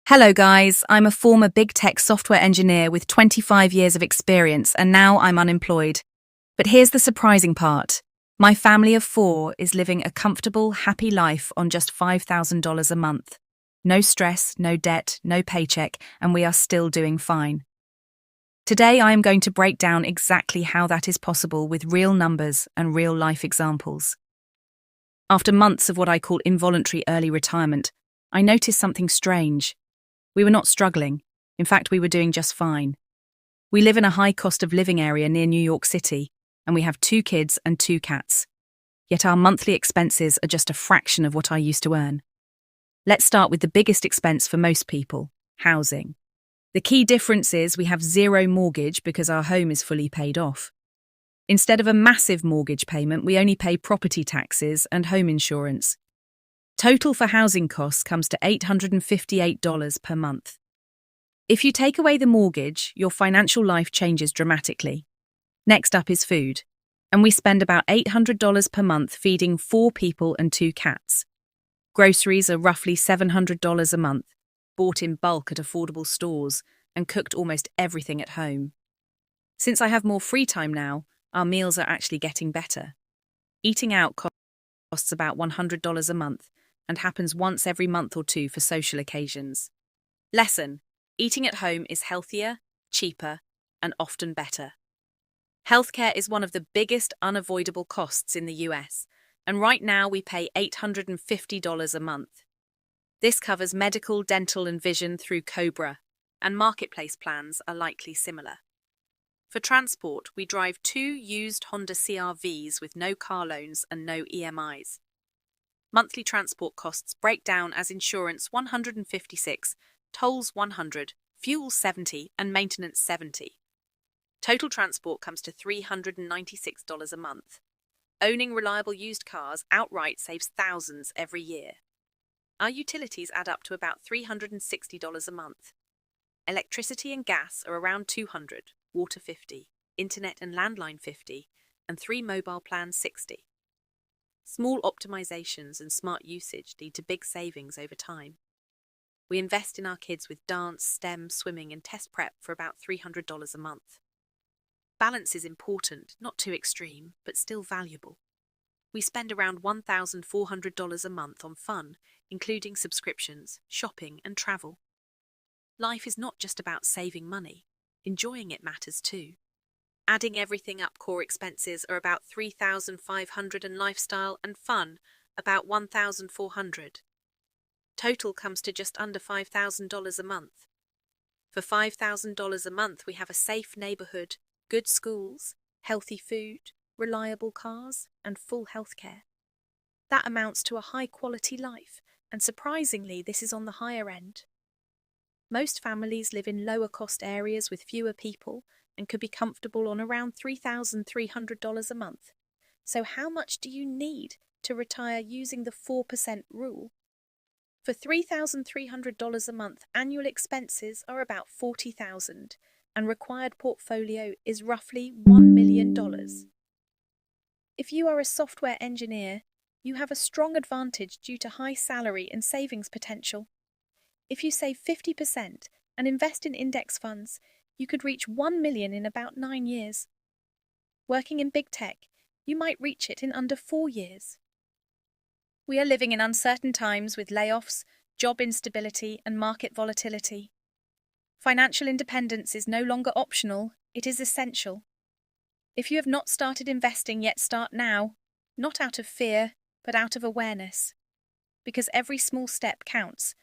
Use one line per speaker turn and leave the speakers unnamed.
Hello guys, I'm a former big tech software engineer with 25 years of experience and now I'm unemployed. But here's the surprising part. My family of four is living a comfortable, happy life on just $5,000 a month. No stress, no debt, no paycheck, and we are still doing fine. Today I am going to break down exactly how that is possible with real numbers and real life examples. After months of what I call involuntary early retirement, I noticed something strange. We were not struggling. In fact, we were doing just fine. We live in a high cost of living area near New York City, and we have 2 kids and 2 cats. Yet our monthly expenses are just a fraction of what I used to earn. Let's start with the biggest expense for most people, housing. The key difference is we have zero mortgage because our home is fully paid off. Instead of a massive mortgage payment, we only pay property taxes and home insurance. Total for housing costs comes to $858 per month. If you take away the mortgage, your financial life changes dramatically. Next up is food, and we spend about $800 per month feeding 4 people and 2 cats. Groceries are roughly $700 a month, bought in bulk at affordable stores, and cooked almost everything at home. Since I have more free time now, our meals are actually getting better. Eating out costs about $100 a month, and happens once every month or two for social occasions. Lesson: eating at home is healthier, cheaper, and often better. Healthcare is one of the biggest unavoidable costs in the US, and right now we pay $850 a month. This covers medical, dental, and vision through Cobra, and marketplace plans are likely similar. For transport, we drive 2 used Honda CR-Vs with no car loans and no EMIs. Monthly transport costs break down as insurance $156, tolls $100, fuel $70, and maintenance $70. Total transport comes to $396 a month. Owning reliable used cars outright saves thousands every year. Our utilities add up to about $360 a month. Electricity and gas are around $200, water $50, internet and landline $50, and 3 mobile plans $60. Small optimizations and smart usage lead to big savings over time. We invest in our kids with dance, STEM, swimming, and test prep for about $300 a month. Balance is important, not too extreme, but still valuable. We spend around $1,400 a month on fun, including subscriptions, shopping, and travel. Life is not just about saving money. Enjoying it matters too. Adding everything up, core expenses are about $3,500 and lifestyle and fun about $1,400. Total comes to just under $5,000 a month. For $5,000 a month, we have a safe neighborhood, good schools, healthy food, reliable cars, and full healthcare. That amounts to a high-quality life, and surprisingly, this is on the higher end. Most families live in lower-cost areas with fewer people and could be comfortable on around $3,300 a month. So how much do you need to retire using the 4% rule? For $3,300 a month, annual expenses are about $40,000, and required portfolio is roughly $1 million. If you are a software engineer, you have a strong advantage due to high salary and savings potential. If you save 50% and invest in index funds, you could reach 1 million in about 9 years. Working in big tech, you might reach it in under 4 years. We are living in uncertain times with layoffs, job instability, and market volatility. Financial independence is no longer optional, it is essential. If you have not started investing yet, start now, not out of fear, but out of awareness. Because every small step counts,